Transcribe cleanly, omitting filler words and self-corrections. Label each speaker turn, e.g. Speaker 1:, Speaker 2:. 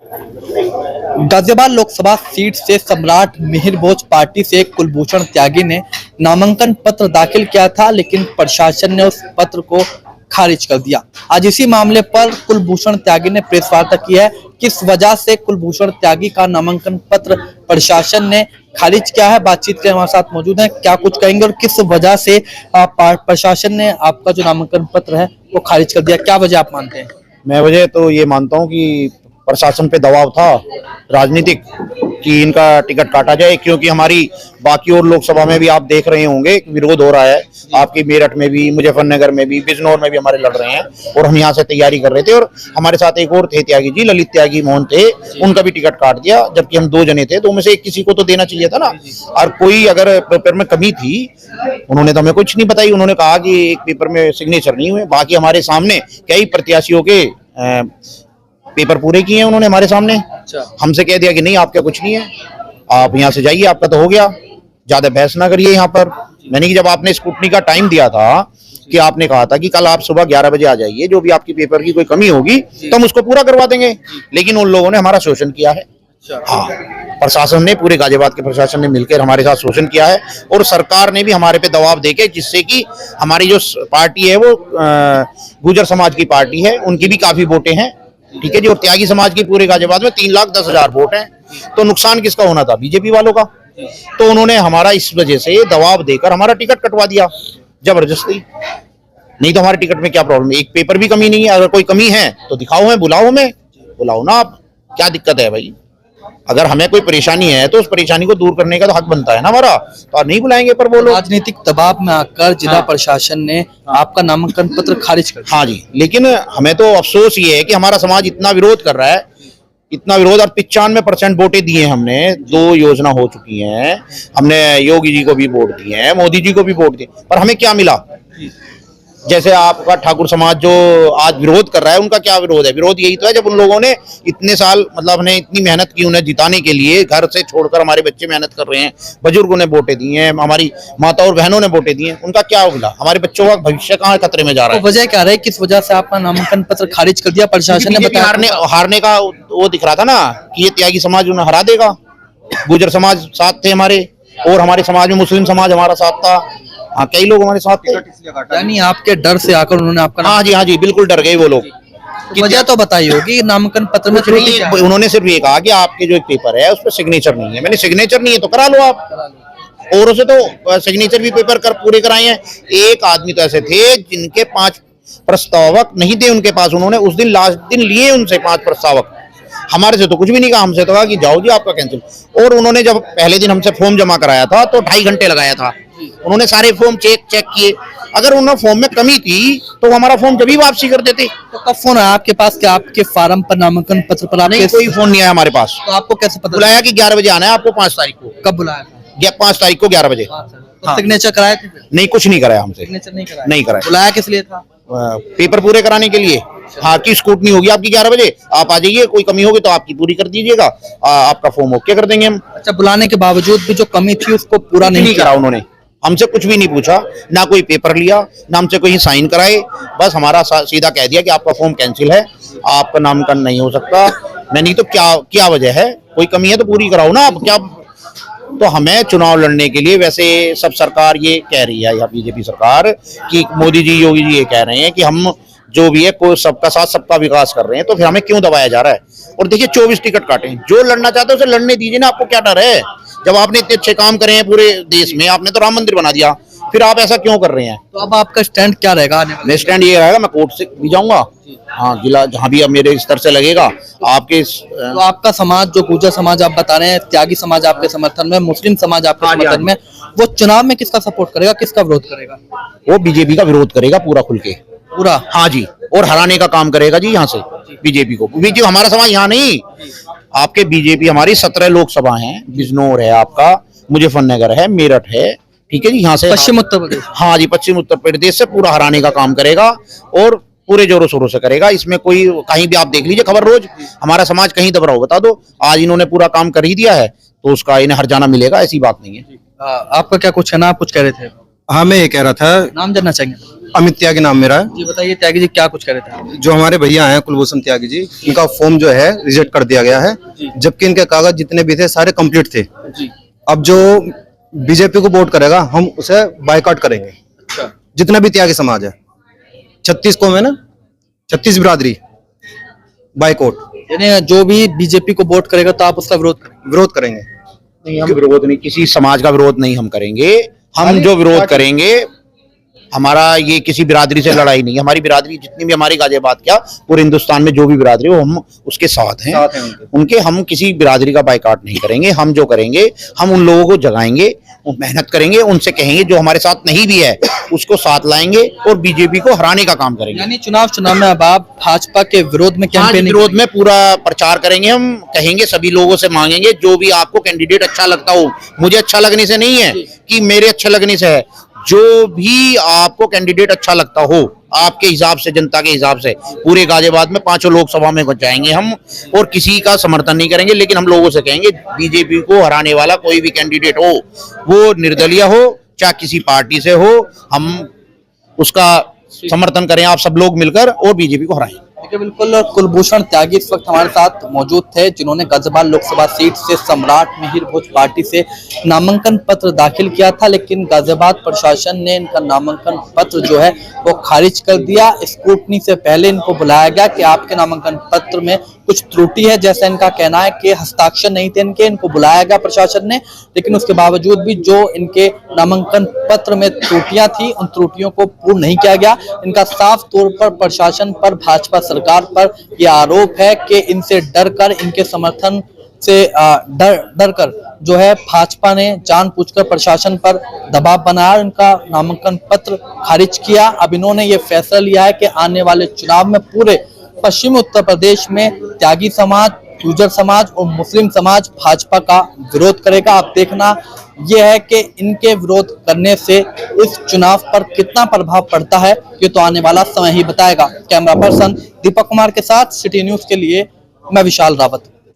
Speaker 1: Ghaziabad Lok Sabha seat से सम्राट मिहिर भोज party से कुलभूषण त्यागी ने नामांकन पत्र दाखिल किया था, लेकिन प्रशासन ने उस पत्र को खारिज कर दिया। आज इसी मामले पर कुलभूषण त्यागी ने प्रेस वार्ता की है। किस वजह से कुलभूषण त्यागी का नामांकन पत्र प्रशासन ने खारिज किया है, बातचीत के हमारे साथ मौजूद हैं। क्या कुछ कहेंगे और किस वजह से प्रशासन ने आपका जो नामांकन पत्र है वो खारिज कर दिया, क्या वजह आप मानते हैं?
Speaker 2: मैं वजह तो ये मानता हूँ कि प्रशासन पे दबाव था राजनीतिक कि इनका टिकट काटा जाए, क्योंकि हमारी बाकी और लोकसभा में भी आप देख रहे होंगे विरोध हो रहा है। आपकी मेरठ में भी, मुजफ्फरनगर में भी, बिजनौर में भी हमारे लड़ रहे हैं और हम यहाँ से तैयारी कर रहे थे। और हमारे साथ एक और थे त्यागी जी, ललित त्यागी मोहन थे, उनका भी टिकट काट दिया, जबकि हम 2 जने थे। तो उनमें से किसी को तो देना चाहिए था ना। और कोई अगर पेपर में कमी थी, उन्होंने तो हमें कुछ नहीं बताई। उन्होंने कहा कि एक पेपर में सिग्नेचर नहीं हुए, बाकी हमारे सामने कई प्रत्याशियों के पेपर पूरे किए हैं उन्होंने हमारे सामने। हमसे कह दिया कि नहीं, आपका कुछ नहीं है, आप यहाँ से जाइए, आपका तो हो गया, ज्यादा बहस ना करिए यहाँ पर। मैंने कि जब आपने स्क्रूटनी का टाइम दिया था कि आपने कहा था कि कल आप सुबह 11 बजे आ जाइए, जो भी आपकी पेपर की कोई कमी होगी तो हम उसको पूरा करवा देंगे, लेकिन उन लोगों ने हमारा शोषण किया है। हाँ, प्रशासन ने, पूरे गाजियाबाद के प्रशासन ने मिलकर हमारे साथ शोषण किया है और सरकार ने भी हमारे पे दबाव देके, जिससे कि हमारी जो पार्टी है वो गुर्जर समाज की पार्टी है, उनकी भी काफी वोटें हैं, ठीक है जी। और त्यागी समाज की पूरे गाजियाबाद में 3,10,000 वोट हैं। तो नुकसान किसका होना था? बीजेपी वालों का। तो उन्होंने हमारा इस वजह से दबाव देकर हमारा टिकट कटवा दिया जबरदस्ती। नहीं तो हमारे टिकट में क्या प्रॉब्लम है? एक पेपर भी कमी नहीं है। अगर कोई कमी है तो दिखाओ, हमें बुलाओ, हमें बुलाओ ना आप, क्या दिक्कत है भाई? अगर हमें कोई परेशानी है तो उस परेशानी को दूर करने का तो हक बनता है ना हमारा, तो नहीं बुलाएंगे। पर वो लोग
Speaker 1: राजनीतिक दबाव में आकर जिला प्रशासन ने आपका नामांकन पत्र खारिज कर दिया।
Speaker 2: हाँ जी, लेकिन हमें तो अफसोस ये है कि हमारा समाज इतना विरोध कर रहा है, इतना विरोध, और 95% वोटें दिए हमने। 2 योजना हो चुकी हैं, हमने योगी जी को भी वोट दिए हैं, मोदी जी को भी वोट दिए, पर हमें क्या मिला? जैसे आपका ठाकुर समाज जो आज विरोध कर रहा है, उनका क्या विरोध है? विरोध यही तो है, जब उन लोगों ने इतने साल, मतलब हमने इतनी मेहनत की उन्हें जिताने के लिए, घर से छोड़कर हमारे बच्चे मेहनत कर रहे हैं, बुजुर्गों ने वोटें दी हैं, हमारी माता और बहनों ने वोटें दी हैं, उनका क्या मिला? हमारे बच्चों का भविष्य कहाँ खतरे में जा रहा है?
Speaker 1: तो वजह क्या रही, किस वजह से आपका नामांकन पत्र खारिज कर दिया प्रशासन ने? बताया
Speaker 2: हारने का वो दिख रहा था ना कि ये त्यागी समाज उन्हें हरा देगा। गुर्जर समाज साथ थे हमारे, और हमारे समाज में मुस्लिम समाज हमारा साथ था। हाँ, कई लोग हमारे साथ थे।
Speaker 1: यानी आपके डर से आकर उन्होंने आपका
Speaker 2: हाँ जी, बिल्कुल डर गए वो लोग।
Speaker 1: वजह तो बताई होगी नामांकन पत्र में।
Speaker 2: उन्होंने सिर्फ ये कहा कि आपके जो एक पेपर है उस पर सिग्नेचर नहीं है। मैंने सिग्नेचर नहीं है तो करा लो आप। और उसे तो सिग्नेचर भी पेपर पूरे कराए हैं। एक आदमी तो ऐसे थे जिनके 5 प्रस्तावक नहीं थे उनके पास, उन्होंने उस दिन लास्ट दिन लिए उनसे 5 प्रस्तावक। हमारे से तो कुछ भी नहीं कहा, हमसे तो कहा कि जाओ जी आपका कैंसिल। और उन्होंने जब पहले दिन हमसे फॉर्म जमा कराया था तो 2.5 घंटे लगाया था। उन्होंने सारे फॉर्म चेक किए। अगर उन्होंने फॉर्म में कमी थी तो हमारा फॉर्म जब ही वापसी कर देते।
Speaker 1: तो कब फोन आया आपके पास कि आपके फार्म पर, नामांकन पत्र पर?
Speaker 2: नहीं, कोई फोन नहीं आया हमारे पास।
Speaker 1: तो आपको कैसे पता?
Speaker 2: बुलाया कि 11 बजे आना है आपको, 5 तारीख को।
Speaker 1: कब बुलाया था?
Speaker 2: 5 तारीख को 11 बजे।
Speaker 1: तो सिग्नेचर कराए थे?
Speaker 2: नहीं, कुछ नहीं कराया हमसे।
Speaker 1: सिग्नेचर
Speaker 2: नहीं कराया।
Speaker 1: बुलाया किस लिए था?
Speaker 2: पेपर पूरे कराने के लिए। हाँ, की स्क्रूटनी होगी आपकी 11 बजे, आप आ जाइए, कोई कमी होगी तो आपकी पूरी कर दीजिएगा, आपका फॉर्म ओके कर देंगे हम।
Speaker 1: अच्छा, बुलाने के बावजूद भी जो कमी थी उसको पूरा नहीं
Speaker 2: करा उन्होंने। हमसे कुछ भी नहीं पूछा, ना कोई पेपर लिया, ना हमसे कोई साइन कराए। बस हमारा सीधा कह दिया कि आपका फॉर्म कैंसिल है, आपका नामांकन नहीं हो सकता। मैं नहीं तो क्या वजह है? कोई कमी है तो पूरी कराओ ना आप। क्या तो हमें चुनाव लड़ने के लिए, वैसे सब सरकार ये कह रही है, या बीजेपी सरकार, कि मोदी जी, योगी जी ये कह रहे हैं कि हम जो भी है कोई सबका साथ सबका विकास कर रहे हैं, तो फिर हमें क्यों दबाया जा रहा है? और देखिए 24 टिकट काटे, जो लड़ना चाहते हैं उसे लड़ने दीजिए ना, आपको क्या डर है? जब आपने इतने अच्छे काम करे हैं पूरे देश में, आपने तो राम मंदिर बना दिया, फिर आप ऐसा क्यों कर रहे हैं?
Speaker 1: तो अब आपका स्टैंड क्या रहेगा?
Speaker 2: मेरा स्टैंड ये रहेगा, मैं कोर्ट से भी जाऊंगा। हाँ, जिला जहाँ भी अब मेरे स्तर से लगेगा आपके।
Speaker 1: तो आपका समाज, जो गुर्जर समाज आप बता रहे हैं, त्यागी समाज आपके समर्थन में, मुस्लिम समाज आपके समर्थन में, वो चुनाव में किसका सपोर्ट करेगा, किसका विरोध करेगा?
Speaker 2: वो बीजेपी का विरोध करेगा पूरा खुल के,
Speaker 1: पूरा।
Speaker 2: हाँ जी, और हराने का काम करेगा जी यहाँ से बीजेपी को। बीजेपी हमारा समाज यहाँ नहीं, आपके बीजेपी हमारी 17 लोकसभा है, बिजनौर है आपका, मुजफ्फरनगर है, मेरठ है, ठीक है जी, यहाँ से
Speaker 1: पश्चिम उत्तर प्रदेश।
Speaker 2: हाँ जी, पश्चिम उत्तर प्रदेश से पूरा हराने का काम करेगा और पूरे जोरों शोरों से करेगा। इसमें कोई, कहीं भी आप देख लीजिए खबर, रोज हमारा समाज कहीं दब रहा हो बता दो। आज इन्होंने पूरा काम कर ही दिया है तो उसका इन्हें हर जाना मिलेगा, ऐसी बात नहीं है।
Speaker 1: आपका क्या कुछ है ना, आप कुछ कह रहे थे?
Speaker 3: हाँ, मैं ये कह रहा था,
Speaker 1: नाम जानना चाहेंगे?
Speaker 3: अमित त्यागी नाम मेरा है।
Speaker 1: जी बताइए त्यागी जी, क्या कुछ कह रहे थे?
Speaker 3: जो हमारे भैया हैं कुलभूषण त्यागी जी, इनका फॉर्म जो है रिजेक्ट कर दिया गया है, जबकि इनके कागज जितने भी थे सारे कंप्लीट थे।
Speaker 1: जी।
Speaker 3: अब जो बीजेपी को वोट करेगा हम उसे बायकॉट करेंगे।
Speaker 1: अच्छा।
Speaker 3: जितना भी त्यागी समाज है, 36 कौम है ना, 36 बिरादरी, बायकॉट
Speaker 1: यानी जो भी बीजेपी को वोट करेगा तो आप उसका
Speaker 3: विरोध करेंगे।
Speaker 2: नहीं, हम विरोध नहीं, किसी समाज का विरोध नहीं हम करेंगे। हम जो विरोध करेंगे, हमारा ये किसी बिरादरी से लड़ाई नहीं है। हमारी बिरादरी जितनी भी, हमारी गाजियाबाद क्या पूरे हिंदुस्तान में जो भी बिरादरी हो, हम उसके साथ हैं, उनके हम किसी बिरादरी का बायकॉट नहीं करेंगे। हम जो करेंगे, हम उन लोगों को जगाएंगे, मेहनत करेंगे, उनसे कहेंगे जो हमारे साथ नहीं भी है उसको साथ लाएंगे और बीजेपी को हराने का काम करेंगे।
Speaker 1: यानी चुनाव में अब आप भाजपा के विरोध में कैंपेनिंग,
Speaker 2: विरोध में पूरा प्रचार करेंगे। हम कहेंगे, सभी लोगों से मांगेंगे जो भी आपको कैंडिडेट अच्छा लगता हो, मुझे अच्छा लगने से नहीं है कि मेरे अच्छा लगने से है, जो भी आपको कैंडिडेट अच्छा लगता हो आपके हिसाब से, जनता के हिसाब से, पूरे गाजियाबाद में 5 लोकसभा में घुस जाएंगे हम और किसी का समर्थन नहीं करेंगे। लेकिन हम लोगों से कहेंगे बीजेपी को हराने वाला कोई भी कैंडिडेट हो, वो निर्दलीय हो चाहे किसी पार्टी से हो, हम उसका समर्थन करें, आप सब लोग मिलकर, और बीजेपी को हराएं।
Speaker 1: देखिए बिल्कुल कुलभूषण त्यागी इस वक्त हमारे साथ मौजूद थे, जिन्होंने गाजियाबाद लोकसभा सीट से सम्राट मिहिर भोज पार्टी से नामांकन पत्र दाखिल किया था, लेकिन गाजियाबाद प्रशासन ने इनका नामांकन पत्र जो है वो खारिज कर दिया। स्क्रूटनी से पहले इनको बुलाया गया कि आपके नामांकन पत्र में कुछ त्रुटि है, जैसा इनका कहना है कि हस्ताक्षर नहीं थे इनको बुलाया गया प्रशासन ने, लेकिन उसके बावजूद भी जो इनके नामांकन पत्र में त्रुटियां थी उन त्रुटियों को पूर्ण नहीं किया गया। इनका साफ तौर पर प्रशासन पर, भाजपा सरकार पर यह आरोप है कि इनसे डरकर, इनके समर्थन से डर कर जो है भाजपा ने जानबूझकर प्रशासन पर दबाव बनाया, इनका नामांकन पत्र खारिज किया। अब इन्होंने ये फैसला लिया है कि आने वाले चुनाव में पूरे पश्चिमी उत्तर प्रदेश में त्यागी समाज, गुर्जर समाज और मुस्लिम समाज भाजपा का विरोध करेगा। अब देखना यह है कि इनके विरोध करने से इस चुनाव पर कितना प्रभाव पड़ता है, ये तो आने वाला समय ही बताएगा। कैमरा पर्सन दीपक कुमार के साथ सिटी न्यूज के लिए मैं विशाल रावत।